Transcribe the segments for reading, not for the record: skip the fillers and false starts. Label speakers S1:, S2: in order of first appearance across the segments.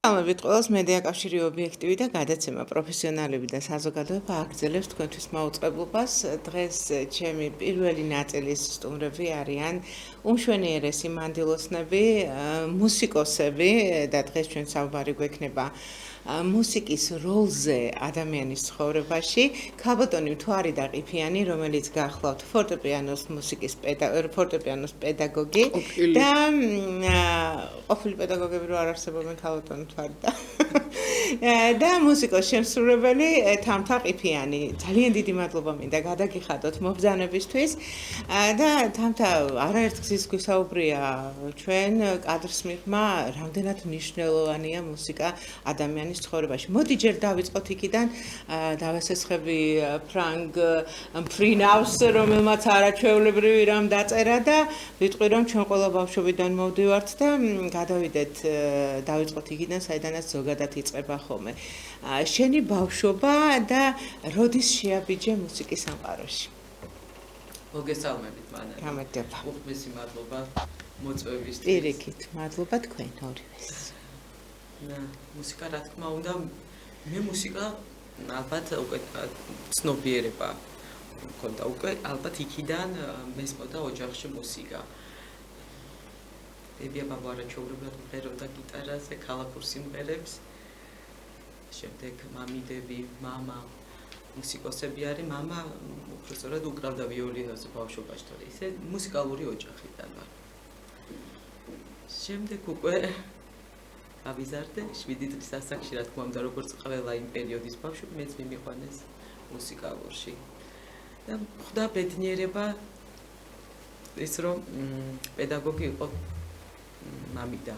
S1: მოგესალმებით ყველას მედია კავშირი ობიექტივი და გადაცემა პროფესიონალები და საზოგადოება აგრძელებს თქვენთვის მაუწყებლობას. დღეს ჩემი პირველი ნაწილის სტუმრები არიან უმშვენიერესი მანდილოსნები, მუსიკოსები და დღეს ჩვენ საუბარი გვექნება მუსიკის როლზე ადამიანის ცხოვრებაში. ქალბატონი მთვარი და ყიფიანი, რომელიც გახლავთ ფორტეპიანოს პედაგოგი და ყოფილი პედაგოგები რო არ არსებობენ ქალბატონი მთვარი და მუსიკოს შემსრულებელი თამთა ყიფიანი. ძალიან დიდი მადლობა მინდა გადაგიხადოთ მობრძანებისთვის და თამთა არაერთ გზის გვისაუბრია ჩვენ კადრს მიღმა, რამდენად მნიშვნელოვანია მუსიკა ადამიანის ცხოვრებაში. მოდი ჯერ დავიწყოთ იქიდან, დავესესხები ფრანგ ფრინავს, რომელმაც არაჩვეულებრივი რამ დაწერა და ვიტყვი რომ ჩვენ ყველა ბავშვობიდან მოვდივართ და გადავიდეთ, დავიწყოთ იქიდან, საიდანაც ზოგადად იწყება ხოლმე. შენი ბავშვობა და როდის შეაბიჯე მუსიკის სამყაროში?
S2: მოგესალმებით მანანა.
S1: გამარჯობა.
S2: უხმესი მადლობა მოწვევისთვის.
S1: პირიქით, მადლობა თქვენ ორივეს.
S2: მუსიკა რა თქმა უნდა, მე მუსიკა ალბათ უკვე ცნობიერება მქონდა უკვე ალბათ იქიდან მესმოდა ოჯახში მუსიკა. დედია ბაბა არაჩვეულებრივად მღეროდა გიტარაზე, ქალაქურ სიმღერებს. შემდეგ მამიდები, მამა მუსიკოსები არის, მამა უბრალოდ უკრავდა ვიოლინოზე ბავშვობაში, თორე ისე მუსიკალური ოჯახიდან ვარ. შემდეგ უკვე გავიზარდე 7 წლის ასაკში, რა თქმა უნდა, როგორც ყველა იმ პერიოდის ბავშვი, მეც მიმიყვანეს მუსიკალურში. და ხვდა ბედნიერება ის რომ პედაგოგი იყო მამიდა.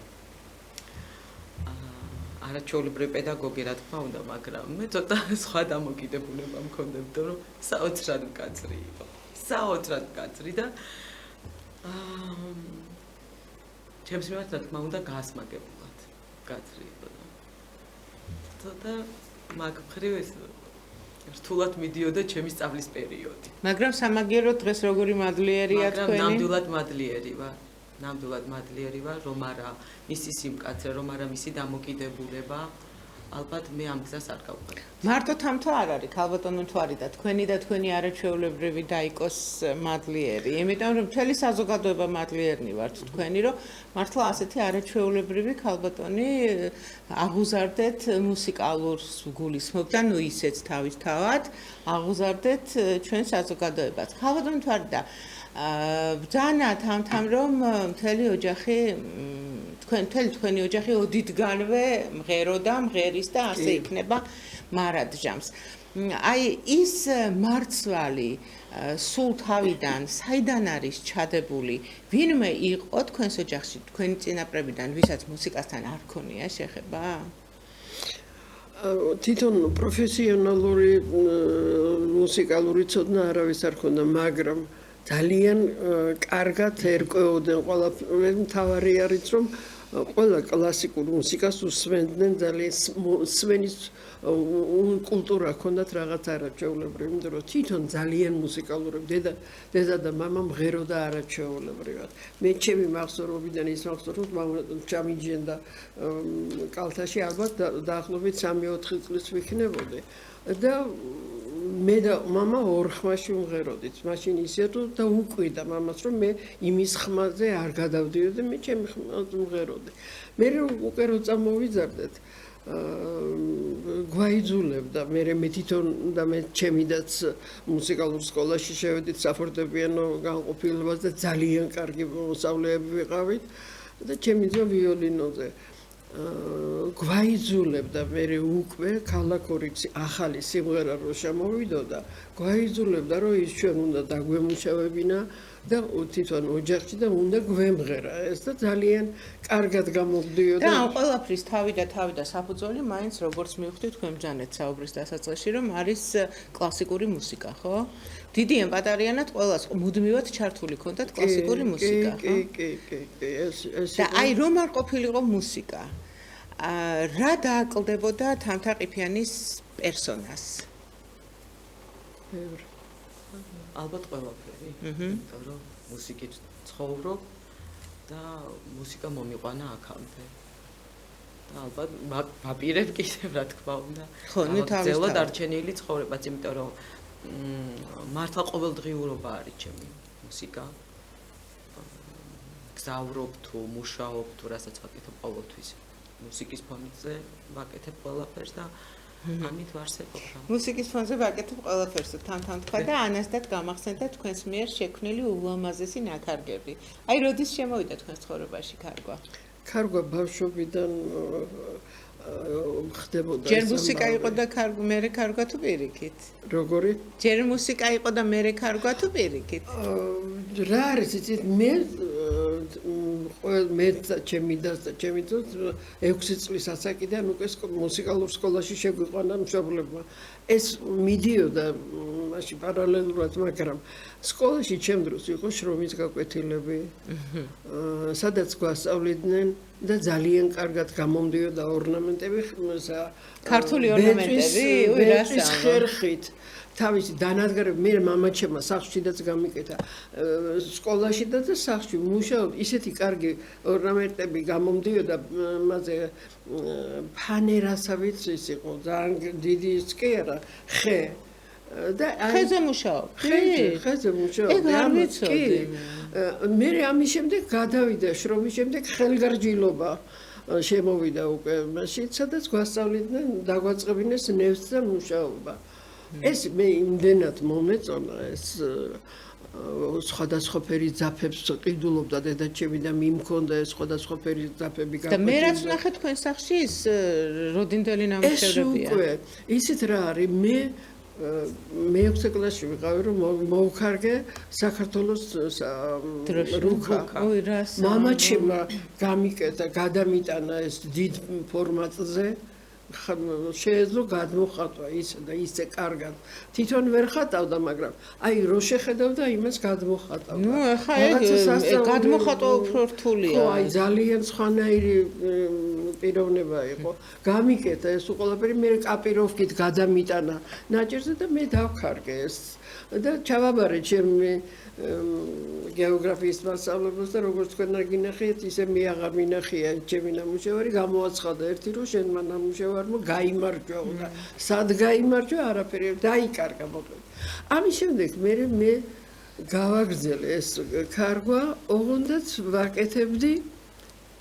S2: არაჩვეულებრივი პედაგოგი რა თქმა უნდა, მაგრამ მე ცოტა სხვა დამოკიდებულება მქონდა, რომ საოცრად მკაცრი იყო. საოცრად მკაცრი და ჩემს მიმართ რა თქმა უნდა გაასმაგებულად მკაცრი იყო. ცოტა მაგ მხრივ ეს რთულად მიდიოდა ჩემი სწავლის პერიოდი.
S1: მაგრამ სამაგიეროდ დღეს როგორი მადლიერია თქვენი?
S2: მაგრამ ნამდვილად მადლიერი ვარ, რომ არა მისი სიმკაცრე, რომ არა მისი დამოკიდებულება, ალბათ მე ამ გზას არ გავყავ.
S1: მარტო თამთა არ არის ქალბატონო მთვარი და თქვენი არაჩვეულებრივი დაიკოს მადლიერი. იმიტომ რომ მთელი საზოგადოება მადლიერნი ვართ თქვენი, რომ მართლა ასეთი არაჩვეულებრივი ქალბატონი აღუზარდეთ მუსიკალურს გულისხმობ და ნუ ისეც თავისთავად აღუზარდეთ ჩვენ საზოგადოებას. ქალბატონო მთვარი და ბრძანა თამთამ რომ მთელი თქვენი ოჯახი ოდითგანვე მღეროდა, მღერის და ასე იქნება მარადჟამს. აი ის მარცვალი სულ თავიდან საიდან არის ჩადებული? ვინმე იყო თქვენს ოჯახში, თქვენი წინაპრებიდან, ვისაც მუსიკასთან არ ქონია შეხება?
S3: თვითონ პროფესიონალური მუსიკალური ცოდნა არავის არ ქონდა, მაგრამ ძალიან კარგად ერკვეოდნენ ყველაფერს. მთავარი არის რომ ყველა კლასიკურ მუსიკას უსმენდნენ, ძალიან სმენის კულტურა ჰქონდათ რაღაც არაჩვეულებრივი, იმიტომ რომ თვითონ ძალიან მუსიკალურები დედა და მამა მღეროდა არაჩვეულებრივად. მე ჩემი მახსოვრობიდან ის მახსოვს, მამა ჩამიჯენდა კალთაში, ალბათ დაახლოებით 3-4 წლის ვიქნებოდი და მე და მამა ორ ხმაში ვმღეროდით. მაშინ ისე და უკვიდა მამას რომ მე იმის ხმაზე არ გადავდიოდი, მე ჩემი ხმაზე ვმღეროდი. მე უკვე რო წამოვიზარდეთ, გვაიძულებდა. მე თვითონ და მე ჩემიდაც მუსიკალურ სკოლაში შევედით საფორტეპიანო განყოფილებას და ძალიან კარგი მოსწავლეები ვიყავით და ჩემი ძმა ვიოლინოზე გვაიძულებდა. მე უკვე ქალაქური ახალი სიმღერა რო შემოვიდოდა, გვაიძულებდა რომ ის ჩვენ უნდა დაგვემუშავებინა და თვითონ ოჯახში და უნდა გვემღერა ეს და ძალიან კარგად გამოვდიოდა.
S1: და ამ ყველაფრის თავი და საფუძველი მაინც როგორც მივხვდი თქვენ ბრძანეთ საუბრის დასაწყისში, რომ არის კლასიკური მუსიკა, ხო? დიდი ემპატარიანად ყველას მუდმივად ჩართული ქონდათ კლასიკური მუსიკა, ხო?
S3: კი, ეს
S1: და აი რომ არ ყოფილიყო მუსიკა, რა დააკლდებოდა თამთა ყიფიანის პერსონას?
S2: ალბათ ყველაფერი. იმიტომ რომ მუსიკით ცხოვრობ და მუსიკა მომიყვანა აქამდე. ალბათ ვაპირებ კიდევ რა თქმა უნდა.
S1: ხო, ნუ თავის
S2: ძელად
S1: თავად.
S2: არჩენილი ცხოვრებაც, იმიტომ რომ მართლა ყოველდღიურობა არის ჩემი მუსიკა. გზავრობ თუ მუშაობ თუ რასაც ვაკეთებ ყოველთვის მუსიკის ფონზე ვაკეთებ ყველაფერს და ამით ვარსებობ.
S1: მუსიკის ფონზე ვაკეთებ ყველაფერს თან თქვა და ანასთან გამახსენდა თქვენს მიერ შექმნილი ულამაზესი ნაქარგები. აი, როდის შემოვიდა თქვენს ცხოვრებაში ქარგვა?
S3: ქარგვა ბავშვობიდან ხდებოდა.
S1: ჯერ მუსიკა იყო და მერე ქარგვა თუ პირიქით?
S3: როგორი?
S1: ჯერ მუსიკა იყო და მერე ქარგვა თუ პირიქით?
S3: რა არის იცით მე მე ჩემი და ჩემი 6 წლის ასაკიდან უკვე მუსიკალურ სკოლაში შეგვიყვანა მშობლებმა. ეს მიდიოდა მაშინ პარალელურად, მაგრამ სკოლაში ჩემ დროს იყო შრომის გაკვეთილები, სადაც გვასწავლიდნენ და ძალიან კარგად გამომდიოდა ორნამენტები,
S1: ქართული ორნამენტები,
S3: ვერწის ხერხით. თავისი დანადგარები მე მამაჩემმა სახლშიდაც გამიკეთა სკოლაში და სახლში მუშაობ ისეთი კარგი ორნამენტები გამომდიოდა მასე ფანერასავით ის იყო ძალიან დიდი ის კი არა ხე და
S1: ხეზე მუშაობ.
S3: ხეზე მუშაობ.
S1: ეგ არ ვიცოდი.
S3: მე ამის შემდეგ გადავიდა შრომის შემდეგ ხელგარჯილობა შემოვიდა უკვე მაშინ სადაც გვასწავლიდნენ დაგვაწყებინეს ნევს და მუშაობა. ეს მე იმდენად მომეწონა ეს სხვადასხვა ფერის ძაფებს ყიდულობდა დედაჩემი და მიმქონდა ეს სხვადასხვა ფერის ძაფები
S1: და მე რაც ვნახე თქვენ სახლში ის როდინდელი ნამუშევრებია.
S3: ეს უკვე ისეთ რა არის მე 6 კლასში ვიყავი რომ მოვქარგე საქართველოს რუკა.
S1: ოი რა
S3: მამაჩემმა გამიკეთა გადამიტანა ეს დიდ ფორმატზე შეეძლო გადმოხატვა ისე და ისე კარგად. თვითონ ვერ ხატავდა, მაგრამ აი რო შეხედავდა იმას გადმოხატავდა.
S1: ნუ ახლა ეგ გადმოხატვა უფრო რთულია.
S3: ხო, აი ძალიან სხვანაირი პიროვნება იყო. გამიკეთა ეს ყველაფერი, მე კაპიროვკით გადამიტანა ნაჭერზე და მე დავქარგე ეს. და ჩავაბარე ჩემი გეოგრაფიის მასწავლებლებს და როგორც თქვენ არ გინახიეთ, ისე მე აღარ მინახია ჩემი ნამუშევარი, გამოაცხადა ერთი რომ შენმა ნამუშევარმა გაიმარჯვა და სად გაიმარჯვა არაფერი დაიკარგა მოკლედ. ამის შემდეგ მე გავაგრძელე ეს ქარგვა, ოღონდაც ვაკეთებდი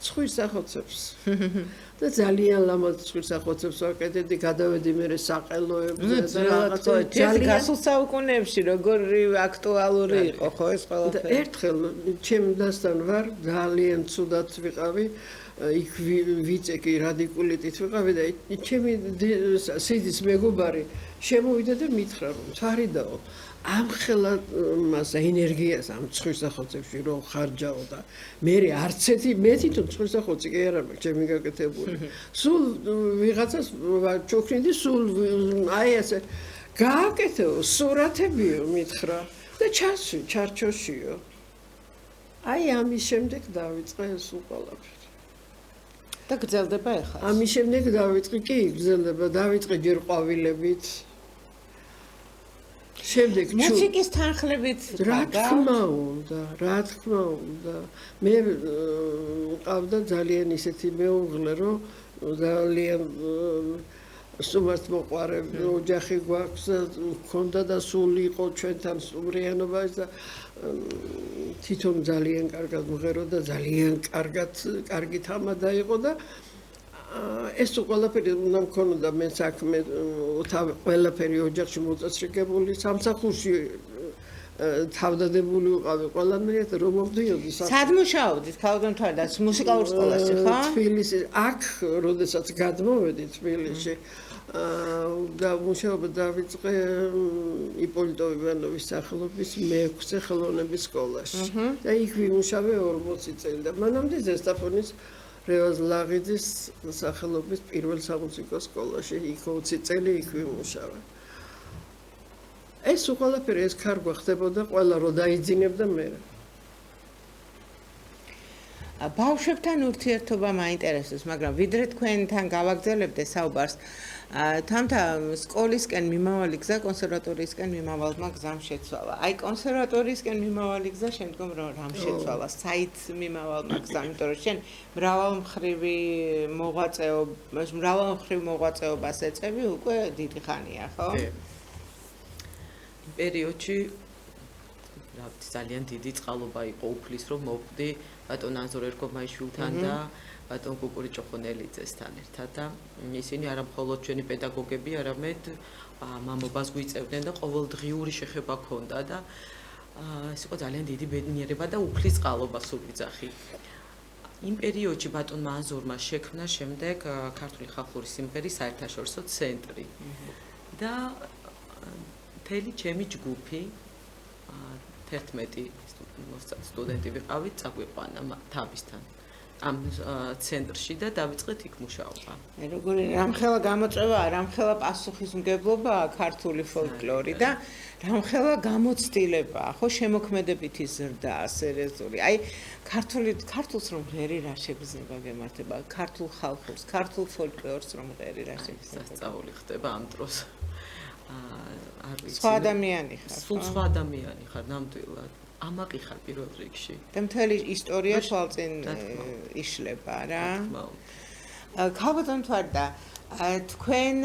S3: ცხვირ სახოცებს. და ძალიან ლამაზ ცხვირ სახოცებს ვაკეთებდი, გადავედი მე საყელოებზე და რაღაცა
S1: ძალიან გასულ საუკუნეებში როგორი აქტუალური იყო ხო ეს ყველაფერი.
S3: ერთხელ ჩემ დასთან ვარ ძალიან ცუდად ვიყავი, იქ ვიწეკი რადიკულიტით ვიყავი და ჩემი სიდის მეგობარი შემოვიდა და მითხრა რომ თარიდაო ამხელა მას ენერგიას ამ ცხვირსახოცებში რომ ხარჯაო და მე არც ერთი მე თვითონ ცხვირსახოცი კი არა მაქვს ჩემი გაკეთებული. სულ ვიღაცას ჩოქრინდი სულ აი ესე გააკეთეო სურათებიო მითხრა და ჩარჩოშიო. აი ამის შემდეგ დავიწყე ეს ყველაფერი.
S1: და გრძელდება ახლა.
S3: ამის შემდეგ დავიწყე კი გრძელდება, დავიწყე ჯერ ყვავილებით. შემდეგ
S1: მუსიკის თანხლებით
S3: რა თქმა უნდა მე მყავდა ძალიან ისეთი მეუღლე რომ ძალიან სუმართ მოყარე ოჯახი გვაქვს ქონდა და სული იყო ჩვენთან სუმრიანობა და თვითონ ძალიან კარგად მღეროდა ძალიან კარგი თამადა იყო და ეს ყველაფერი უნდა მქონოდა მე საქმე ყველაფერი ოჯახში მოწესრიგებული სამსახურში თავდადებული ვიყავი ყველანაირად რომ მომდიოდი
S1: სად მუშაობდით ქალგანთვალდაც მუსიკალურ სკოლაში ხო?
S3: თბილისში აქ როდესაც გადმოვედი თბილისში და მუშაობა დავიწყე იპოლიტო ივანოვის სახელობის მე-6 ხელოვნების სკოლაში და იქ ვიმუშავე 40 წელი და მანამდე ზესტაფონის რევაზ ლაღიძის სახელობის პირველ სამუსიკო სკოლაში იქ 20 წელი იქ ვიმუშავე. ეს ყველაფერი ეს ქარგვა ხდებოდა ყველა რო დაიძინებდა მე.
S1: ბავშვებთან ურთიერთობა მაინტერესებს, მაგრამ ვიდრე თქვენთან გავაგრძელებდე საუბარს, თამთა სკოლისკენ მიმავალი გზა კონსერვატორიისკენ მიმავალმა გზამ შეცვალა. აი კონსერვატორიისკენ მიმავალი გზა შემდგომ რამ შეცვალა? საით მიმავალმა გზამ, იმიტომ რომ შენ მრავალმხრივი მოღვაწეობას ეწევი უკვე დიდი ხანია, ხო?
S2: იმ პერიოდში ძალიან დიდი წყალობა იყო უფლის რომ მოვხდი ბატონ ანზორ ერქომაიშვილთან და ბატონ კუკური ჭოხონელიძესთან ერთად და ისინი არა მხოლოდ ჩვენი პედაგოგები, არამედ მამობას გვიწევდნენ და ყოველდღიური შეხება ჰქონდა და ეს იყო ძალიან დიდი ბედნიერება და უფლის წყალობა სულ ვიძახი. იმ პერიოდში ბატონმა ანზორმა შექმნა შემდეგ ქართული ხალხური სიმღერის საერთაშორისო ცენტრი და მთელი ჩემი ჯგუფი 11 სტუდენტი ვიყავით, წაგვიყვანა თავისთან ამ ცენტრში და დავიწყეთ იქ მუშაობა.
S1: როგორი რამხელა გამოწვევა, რამხელა პასუხისმგებლობა ქართული ფოლკლორი და რამხელა გამოცდილება, ხო შემოქმედებითი ზრდა სერიოზული. აი ქართულს რომ ღერი რა შეგრძნება გემართება, ქართულ ხალხურს, ქართულ ფოლკლორს რომ ღერი რა შეგრძნება.
S2: სასწაული ხდება ამ დროს. არ ვიცი.
S1: სხვა ადამიანი ხარ.
S2: სულ სხვა ადამიანი ხარ, ნამდვილად. ამაყი ხარ პირველ რიგში.
S1: და მთელი ისტორია თვალწინ იშლება რა. ქალბატონ თვარდა, თქვენ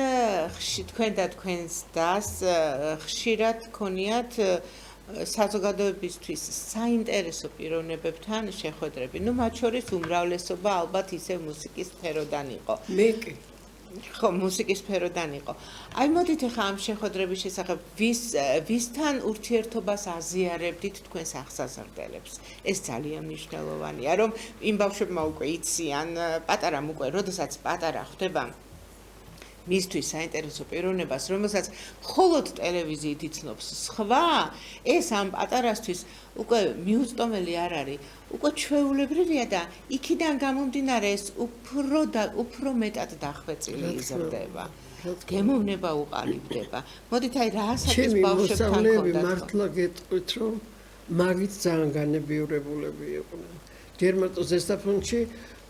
S1: და თქვენს დას ხშირად გქონიათ საზოგადოებისთვის საინტერესო პიროვნებებთან შეხვედრები. ნუ მათ შორის უმრავლესობა ალბათ ისე მუსიკის სფეროდან იყო.
S3: მე კი
S1: ხო, მუსიკის სფეროდან იყო. აი მოდით ახლა ამ შეხვედრების შესახებ ვისთან ურთიერთობას აზიარებდით თქვენს აღსაზრდელებს. ეს ძალიან მნიშვნელოვანია, რომ იმ ბავშვებმა უკვე იციან, პატარამ უკვე, როდესაც პატარა ხდება მისთვის საინტერესო პიროვნებას, რომელსაც მხოლოდ ტელევიზიით იცნობს სხვა, ეს ამ პატარასთვის უკვე მიუწვდომელი არ არის. უკვე ჩვეულებრივია და იქიდან გამომდინარე ეს უფრო მეტად დახვეწილი იზრდება. გემოვნება უყალიბდება. მოდით აი რასაც ბავშვებთან
S3: შემოსავლები მართლა გეტყვით რომ მაგით ძალიან განებიურებულები იყვნენ. გერმატო ზესტაფონში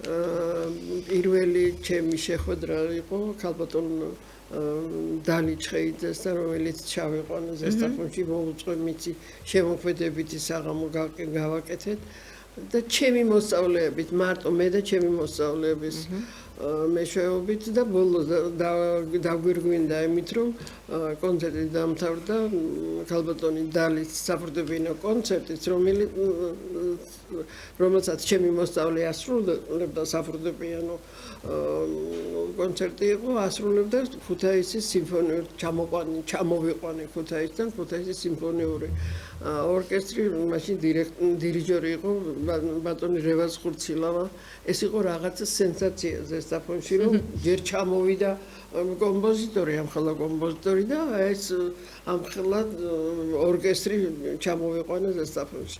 S3: პირველი ჩემი შეხვედრა იყო ქალბატონ დალი ჩხეიძესთან, რომელიც ჩავიყვანა ზესტაფონში, მოუწყვე მიცი შემოქმედებითი საღამო გავაკეთეთ და ჩემი მოსწავლეებით, მარტო მე და ჩემი მოსწავლეების მეშვეობით და ბოლოს დაგვირგვინდა იმით, რომ კონცერტი დამთავრდა ქალბატონი დალის საფორტეპიანო კონცერტით, რომელსაც ჩემი მოსწავლე ასრულებდა საფორტეპიანო კონცერტი იყო, ასრულებდა ქუთაისის სიმფონიური ჩამოვიყვანე ქუთაისთან, ქუთაისის სიმფონიური ორკესტრი, მაშინ დირიჟორი იყო ბატონი რევაზ ხურცილავა. ეს იყო რაღაცა სენსაცია ზესტაფონში, რომ ჯერ ჩამოვიდა კომპოზიტორი, ამხელა კომპოზიტორი და ეს ამხელა ორკესტრი ჩამოვიყვანა ზესტაფონში.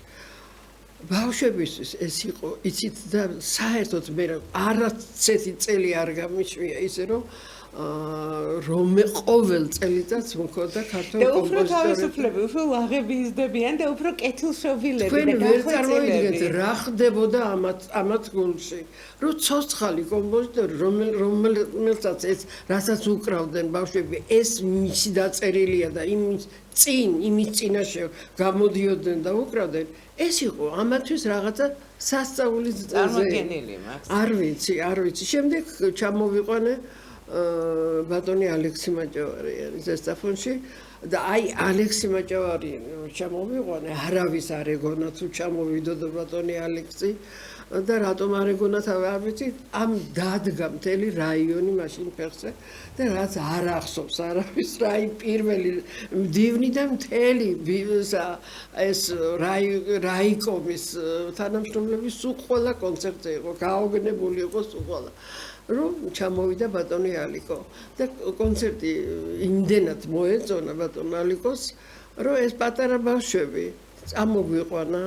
S3: ბავშვებისთვის ეს იყო, იცით და საერთოდ მე არაცეთი წელი არ გამიშვია ისე რომ ყოველ წელიწადს მქონდა ქართული
S1: კომპოზიტორები. და უფრო თავისუფლები, უფრო ლაღები იზრდებიან და უფრო კეთილშობილები და
S3: თქვენ ვერ წარმოიდგენთ რა ხდებოდა ამათ გულში. რომ ცოცხალი კომპოზიტორი, რომელსაც ეს რასაც უკრავდნენ ბავშვები, ეს მისი დაწერილია და იმის წინაშე გამოდიოდნენ და უკრავდნენ, ეს იყო ამათვის რაღაცა სასწაულის
S1: წარმოდგენილი მაქვს.
S3: არ ვიცი. შემდეგ ჩამოვიყვანე ბატონი ალექსი მაჭავარი ზესტაფონში და აი ალექსი მაჭავარი ჩამოვიყვანე, არავის არ ეგონა თუ ჩამოვიდოდა ბატონი ალექსი და რატომ არ ეგონა არ ვიცი, ამ დადგა მთელი რაიონი მაშინ ფეხზე და რაც არ ახსოვს არავის რაი პირველი მდივნი და მთელი ეს რაიკომის თანამშრომლების სულ ყველა კონცერტზე იყო, გაოგნებული იყო სულ ყველა. რომ ჩამოვიდა ბატონი ალიკო და კონცერტი იმდენად მოეწონა ბატონ ალიკოს, რომ ეს პატარა ბავშვები წამოგვიყვანა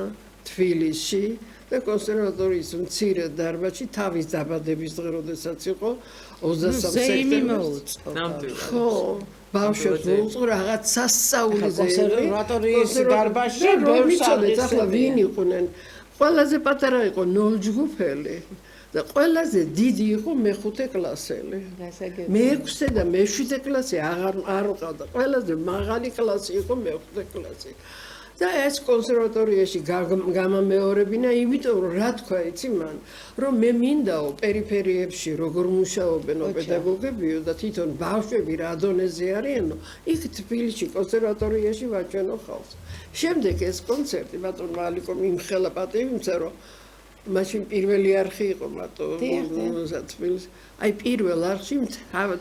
S3: თბილისში და კონსერვატორიის მცირე დარბაზში თავის დაბადების დღე, როდესაც იყო 23 სექტემბერს. ხო, ბავშვებს მოუწყო რაღაც სასწაული
S1: კონსერვატორიის დარბაზში ბევრს
S3: ახლა ვინ იყვნენ ყველაზე პატარა იყო 0 ჯგუფელი და ყველაზე დიდი იყო მე-5 კლასელი. მე-6 და მე-7 კლასი არ ყავდა. ყველაზე მაღალი კლასი იყო მე-5 კლასი. და ეს კონსერვატორიაში გამამეორებინა, იმიტომ რომ რა თქვა იცი მან, რომ მე მინდაო პერიფერიებში როგორ მუშაობენო პედაგოგებიო და თვითონ ბავშვები რა დონეზე არიანო, იქ თბილისში კონსერვატორიაში ვაჩვენო ხალხს. შემდეგ ეს კონცერტი ბატონმა ალიკომ იმხელა პატივი, რომ მაშინ პირველი არხი იყო მარტო თბილისში. აი პირველ არხში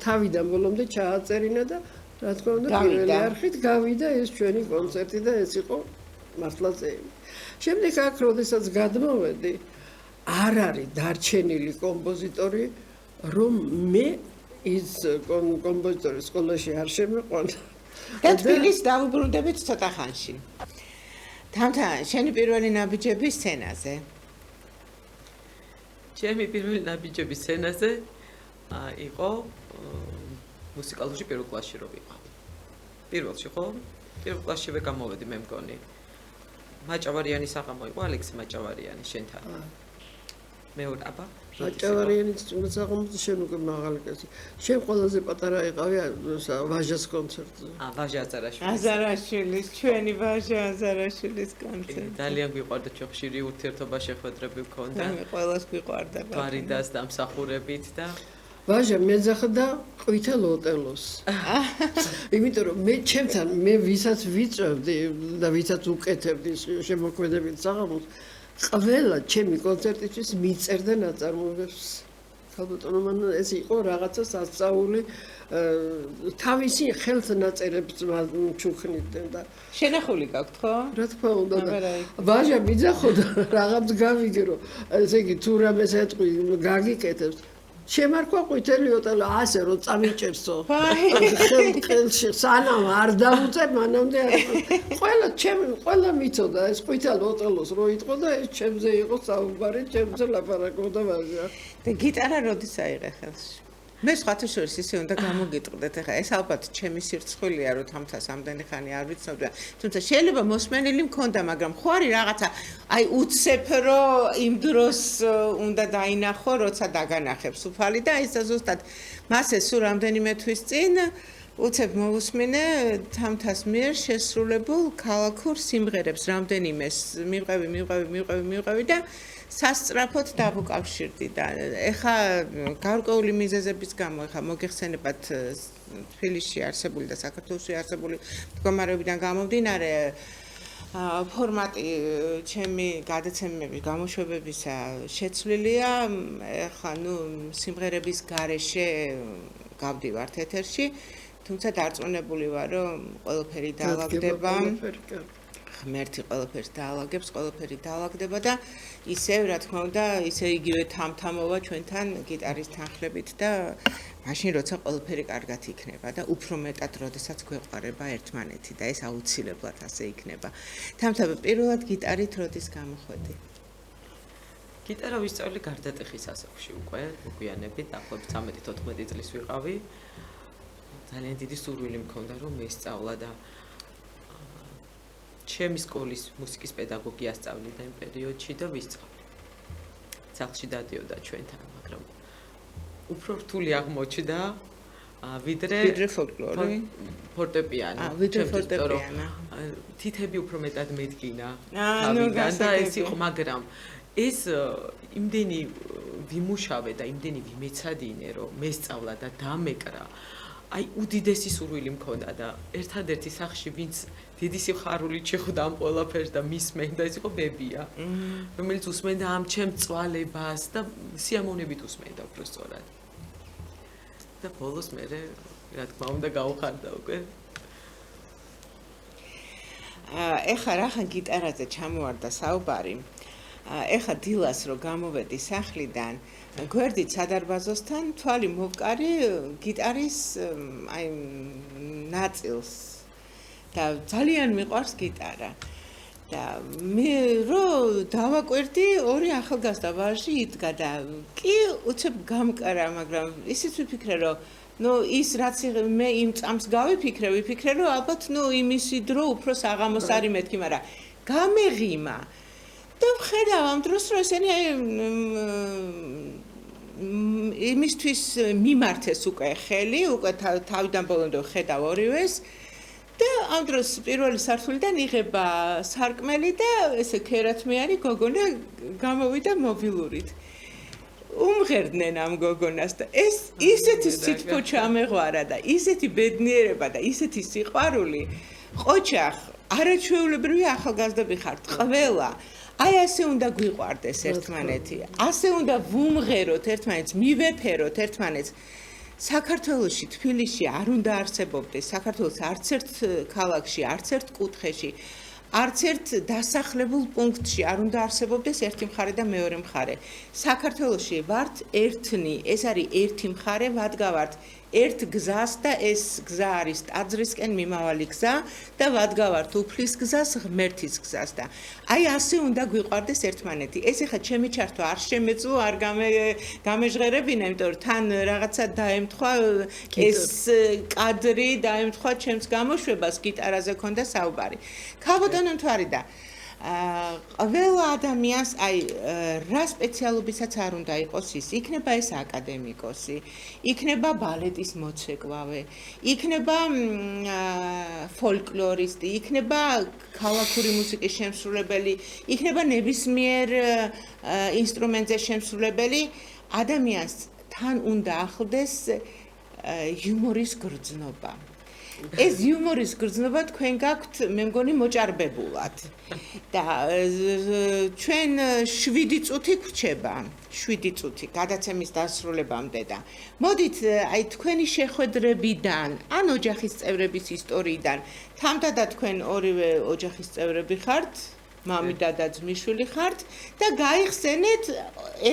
S3: თავიდან ბოლომდე ჩააწერინა და რა თქმა უნდა პირველი არხით გავიდა ეს ჩვენი კონცერტი და ეს იყო მართლა ძელი. შემდეგ აქ როდესაც გადმოვედი, არ არის დარჩენილი კომპოზიტორი, რომ მე ის კომპოზიტორი სკოლაში არ შემეყვანა.
S1: და თბილისს დავუბრუნდებით ცოტა ხანში. თამთა, შენი პირველი ნაბიჯები სცენაზე.
S2: ჩემი პირველი ნაბიჯები სცენაზე იყო მუსიკალურში პირველ კლასში რო ვიყავი. პირველში ხო? პირველ კლასშივე გამოვედი მე მგონი. მაჭავარიანი საღამო იყო, ალექსი მაჭავარიანი შენთან. მეორე აბა
S3: მაჭავარიანის საღამოზე შენ უკვე მაღალი კლასი. შენ ყველაზე პატარა იყავი ვაჟას კონცერტზე.
S2: ვაჟა აზარაშვილი.
S1: აზარაშვილის, ჩვენი ვაჟა აზარაშვილის კონცერტი.
S2: ძალიან გვიყვარდა ჩვენ ხშირი ურთიერთობა შეხვედრები გქონდა.
S1: მე ყველას გვიყვარდა.
S2: გვარიდას დამსახურებით და
S3: ვაჟა მეძახდა ყვითელ ოტელოს. იმიტომ რომ მე ჩემთან მე ვისაც ვიწევდი და ვისაც უკეთებდი შემოქმედებით საღამოს, ყველა ჩემი კონცერტისთვის მიწერდა ნაწარმოებებს. ხალბატონო მან ეს იყო რაღაცა სასწაული თავისი ხელთ ნაწერებს ჩუქნიდნენ და
S1: შენახული გაქვთ ხო?
S3: რა თქმა უნდა ვაჟა მიძახოდა რაღაც გავიგერო ესე იგი თუ რამეს ეტყვი გაგიკეთებს შემარქვა ყვითელი ოტელო ასე რომ წამიჭერსო ხელში სანამ არ დავუწე მანამდე ყველა მიცოდა ეს ყვითელ ოტელოს რო იტყო და ეს ჩემზე იყო საუბარი ჩემზე ლაპარაკობდა ვაჟა
S1: და გიტარა როდის აიღე ხელში მე სხვათა შორის ისე უნდა გამოგიტყდეთ ახლა ეს ალბათ ჩემი სირცხვილია რომ თამთას ამდენი ხანი არ ვიცნობდი თუმცა შეიძლება მოსმენილი მქონდა მაგრამ ხო არის რაღაცა აი უცებ რომ იმ დროს უნდა დაინახო როცა დაგანახებს უფალი და ისა ზუსტად მასე სულ რამდენიმე თვის წინ უცებ მოვუსმინე თამთას მიერ შესრულებულ ქალაქურ სიმღერებს რამდენიმეს მივყევი და სასწრაფოდ დავუკავშირდი და ეხა გარკვეული მიზეზების გამო ეხა მოგეხსენებათ თბილისში არსებული და საქართველოში არსებული მდგომარეობიდან გამომდინარე ფორმატი ჩემი გადაცემების გამოშვებებისა შეცვლილია ეხა სიმღერების გარეშე გავდივართ ეთერში თუმცა დარწმუნებული ვარ რომ ყველაფერი დაალაგდება ღმერთი ყველაფერს დაალაგებს, ყველაფერი დაალაგდება და ისევ რა თქმა უნდა, ისე იგივე თამთამოვა ჩვენთან გიტარის თანხლებით და მაშინ როცა ყველაფერი კარგად იქნება და უფრო მეტად როდესაც გვეყარება ერთმანეთი და ეს აუცილებლად ასე იქნება. თამთა პირველად გიტარით როდის გამოხვედი?
S2: გიტარა ვისწავლი გარდატეხის ასაკში უკვე, მოგვიანებით, დაახლოებით 13-14 წლის ვიყავი. ძალიან დიდი სურვილი მქონდა რომ მესწავლა და ჩემი სკოლის მუსიკის პედაგოგი ასწავლიდა იმ პერიოდში და ვისწავლე. სახლში დადიოდა ჩვენთან, მაგრამ უფრო რთული აღმოჩნდა ვიდრე
S1: ფოლკლორი,
S2: ფორტეპიანო.
S1: ვიდრე ფორტეპიანო.
S2: თითები უფრო მეტად მედგინა. თავიდან და ეს იყო, მაგრამ ეს იმდენი ვიმუშავე და იმდენი ვიმეცადინე, რომ მესწავლა და დამეკრა. აი უდიდესი სურვილი მქონდა და ერთადერთი სახში ვინც დიდი სიხარულით შეხვდა ამ ყველაფერს და მისმენდა ეს იყო ბებია რომელიც უსმენდა ამ ჩემ წვალებას და სიამოვნებით უსმენდა უფრო სწორად და ბოლოს მე რა თქმა უნდა გავხარდა უკვე
S1: ეხა რახან გიტარაზე ჩამოვარდა საუბარი ეხა დილას რო გამოვედი სახლიდან გვერდით სადარბაზოსთან თვალი მოვკარი გიტარის აი ნაწილს და ძალიან მიყვარს გიტარა და მე რო დავაკვირდი ორი ახალგაზრდა ვაჟი იდგა და კი უცებ გამკარა მაგრამ ისიც ვიფიქრე რომ ის რაც მე იმ წამს ვიფიქრე რომ ალბათ იმისი დრო უფრო საღამოს არის მეთქი მაგრამ გამეღიმა და ვხედავ ამ დროს რომ ესენი იმისთვის მიმართეს უკვე ხელი, უკვე თავიდან ბოლომდე ხედავ ორივეს და ამ დროს პირველი სართულიდან იღება სარკმელი და ესე ქერათმეარი გოგონა გამოვიდა მობილურით. უმღერდნენ ამ გოგონას და ეს ისეთი სიტყვა ჩამეღვარა და ისეთი ბედნიერება და ისეთი სიყვარული ყოჩახ არაჩვეულებრივი ახალგაზრდები ხართ ყველა აი ასე უნდა გვიყვარდეს ერთმანეთი ასე უნდა ვუმღეროთ ერთმანეთს მივეფეროთ ერთმანეთს საქართველოში თბილისში არ უნდა არსებობდეს საქართველოს არც ერთ ქალაქში არც ერთ კუთხეში არც ერთ დასახლებულ პუნქტში არ უნდა არსებობდეს ერთი მხარე და მეორე მხარე. საქართველოში ვართ ერთნი, ეს არის ერთი მხარე, ვადგავართ ერთ გზას და ეს გზა არის ტაძრისკენ მიმავალი გზა და ვადგავართ უფლის გზას, ღმერთის გზას და აი ასე უნდა გვიყვარდეს ერთმანეთი. ეს ეხა ჩემი ჩართვა არ შემეძლო, არ გამეჟღერებინა, იმიტომ რომ თან რაღაცა დაემთხვა ეს კადრი, დაემთხვა ჩემს გამოშვებას, გიტარაზე ქონდა საუბარი. ქალბატონო მთვარი და ყველა ადამიანს აი რა სპეციალობისაც არ უნდა იყოს ის იქნება ეს აკადემიკოსი იქნება ბალეტის მოცეკვავე იქნება ფოლკლორისტი იქნება ქალაქური მუსიკის შემსრულებელი იქნება ნებისმიერ ინსტრუმენტზე შემსრულებელი ადამიანს თან უნდა ახლდეს იუმორის გრძნობა ეს იუმორის გრძნობა თქვენ გაქვთ მე მგონი მოჭარბებულად და ჩვენ 7 წუთი გვრჩება 7 წუთი გადაცემის დასრულებამდე და მოდით აი თქვენი შეხვედრებიდან ან ოჯახის წევრების ისტორიიდან თამთა თქვენ ორივე ოჯახის წევრები ხართ მამიდა და ძმისშვილი ხართ და გაიხსენეთ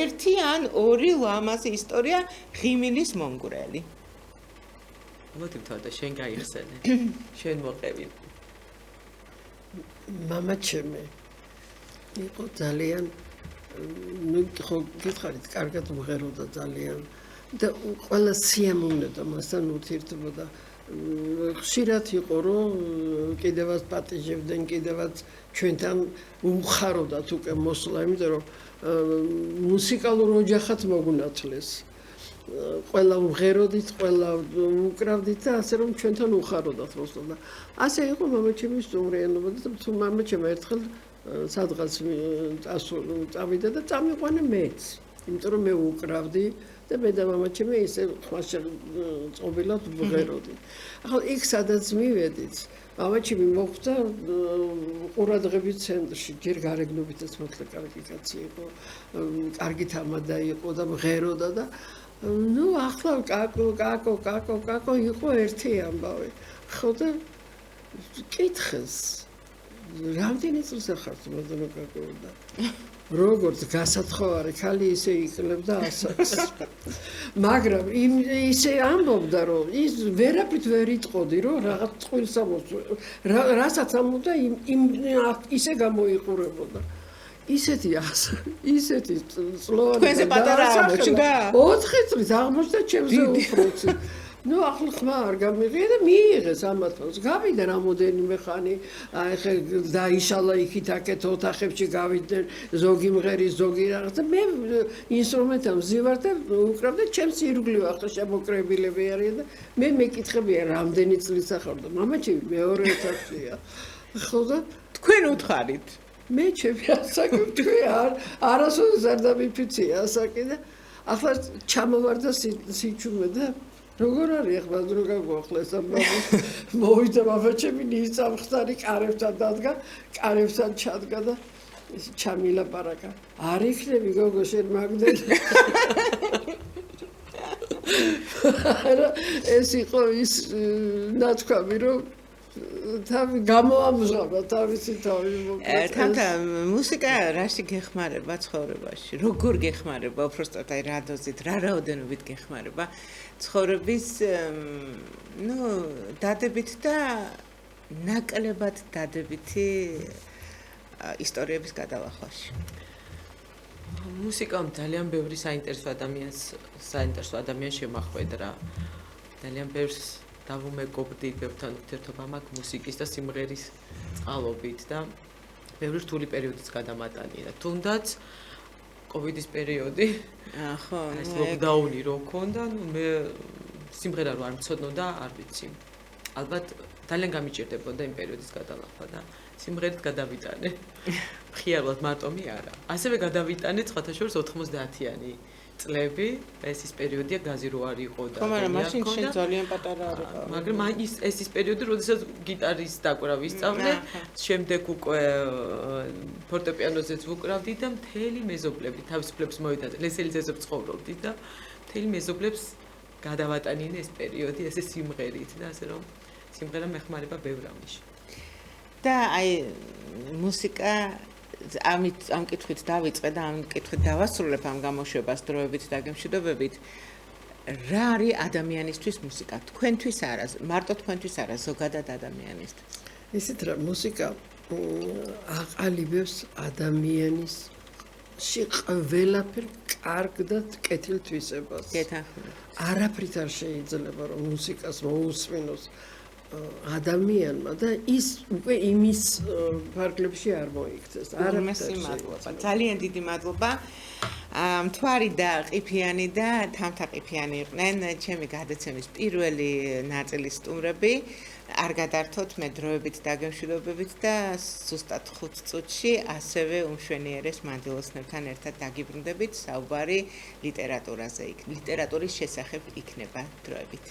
S1: ერთი ან ორი ლამაზი ისტორია ღიმილის მომგვრელი
S2: მოდი თორე შენ გაიხსენე. შენ მოყევი.
S3: მამა ჩემი იყო ძალიან ნუ ხო გითხარით კარგად მღეროდა ძალიან და ყველა სიამოვნებდა მასთან ურთიერთობა ხშირად იყო რომ კიდევაც პატიჟებდნენ კიდევაც ჩვენთან უმხაროდათ უკვე მოსვლა იმიტომ რომ მუსიკალურ ოჯახად მოგუნათლეს ყველა უმღეროდით, ყველა უკრავდით და ასე რომ ჩვენთან უხაროდათ მოსვლა და ასე იყო მამაჩემის სტუმრიანობა და თუ მამაჩემ ერთხელ სადღაც წავიდა და წამიყვანა მეც, იმიტომ რომ მე უკრავდი და მე და მამაჩემი ისე წყობილად ვღეროდით. ახლა იქ სადაც მივედით, მამაჩემი მოხვდა ყურადღების ცენტრში, ჯერ გარეგნობითაც მოთლე კარგი კაცი იყო, კარგი თამადა იყო და ვღეროდა და ნუ ახლა კაკო იყო ერთი ამბავი. ხო და კითხეს რამდენი წელს ახართ მოდანო კაკო და როგორც გასათხოვარი ქალი ისე იყლებდა ასაკს. მაგრამ ისე ამბობდა რომ ის ვერაფრით ვერ იტყოდი რომ რაღაც წყვილს რასაც ამბობდა ისე გამოიყურებოდა. ისეთი წლოვანი
S1: თქვენზე პატარა აღმოჩნდა
S3: 4 წლის აღმოჩნდა ჩემზე უფროცი ნუ ახლა ხმა არ გამიღია და მიიღეს ამათოს გავიდა რამოდენიმე ხანი ახლა დაიშალა იქით აქეთ ოთახებში გავიდნენ ზოგი მღერის ზოგი რაღაც და მე ინსტრუმენტთან ვზივარ და უკრავდა ჩემს ირგვლივ ახლა შემოკრებილები არიან და მე მეკითხებია რამდენი წლის ახარდა მამაჩემი მეორე ეთაპშია ხო და
S1: თქვენ უთხარით
S3: მე ჩემი ასაკი თქვი არასოდეს არ დამიფიცია ასაკი და ახლა ჩამოვარდა სიჩუმე და როგორ არის ახლა დრო გაგვახლა ეს ამბავი მოვიდა მამაჩემი ნისამხსარი კარებთან დადგა კარებთან ჩადგა და ჩამილაპარაკა არ იქნები გოგო შენ მაგდელი ეს იყო ის ნათქვამი რომ თავი გამოამჟღავნა თავისი თავი
S1: თამთა მუსიკა რაში გეხმარება ცხოვრებაში როგორ გეხმარება უბრალოდ აი რა დოზით რა რაოდენობით გეხმარება ცხოვრების ნუ დადებით და ნაკლებად დადებითი ისტორიების გადალახვაში
S2: მუსიკამ ძალიან ბევრი საინტერესო ადამიანს შემახვედრა ძალიან ბევრს დავუმეგობრდი ბევრთან ურთიერთობა მაქვს მუსიკის და სიმღერის წყალობით და ბევრი რთული პერიოდიც გადამატანია. თუნდაც კოვიდის პერიოდი,
S1: ხო,
S2: ეს ლოკდაუნი რო მქონდა, მე სიმღერა რო არ მცოდნოდა, არ ვიცი. ალბათ ძალიან გამიჭირდებოდა იმ პერიოდის გადალახვა და სიმღერით გადავიტანე. მხიარულად მარტომი არა. ასევე გადავიტანე სხვათა შორის 90-იანი წლები, ეს ის პერიოდია გაზი რო არ იყო და
S1: მაგრამ მაშინ შენ ძალიან პატარა არ იყო.
S2: მაგრამ ეს ის პერიოდი, როდესაც გიტარის დაკვირა ვისწავლე, შემდეგ უკვე ფორტეპიანოზეც ვუკრავდი და მთელი მეზობლები თავისუფლებს მოვიდა. ლესელიძეზე ვცხოვრობდი და მთელი მეზობლებს გადავატანინე ეს პერიოდი, ესე სიმღერით და ასე რომ სიმღერა მეხმარება ბევრ რამეში.
S1: და აი მუსიკა ამ კითხვით დავიწყე და ამ კითხვით დავასრულებ ამ გამოშვებას დროებით და გემშვიდობებით. რა არის ადამიანისთვის მუსიკა? თქვენთვის არა, მარტო თქვენთვის არა, ზოგადად ადამიანისთვის.
S3: ისეთ რა მუსიკა აყალიბებს ადამიანის ყველაფერ კარგ და კეთილთვისებას.
S1: გეთანხმებით.
S3: არაფრით არ შეიძლება რომ მუსიკას მოусმინოს ადამიანმა და ის უკვე იმის ფარგლებში არ მოიქცეს.
S1: ძალიან დიდი მადლობა. მთვარი და ყიფიანი და თამთაყიფიანი იყვნენ ჩემი გადაცემის პირველი ნაწილის სტუმრები. არ გადართოთ მე დროებით და გემშვიდობებით და ზუსტად 5 წუთში ასევე უმშვენიერეს მანდილოსნებთან ერთად დაგიბრუნდებით. საუბარი ლიტერატურაზე, ლიტერატურის შესახებ იქნება დროებით.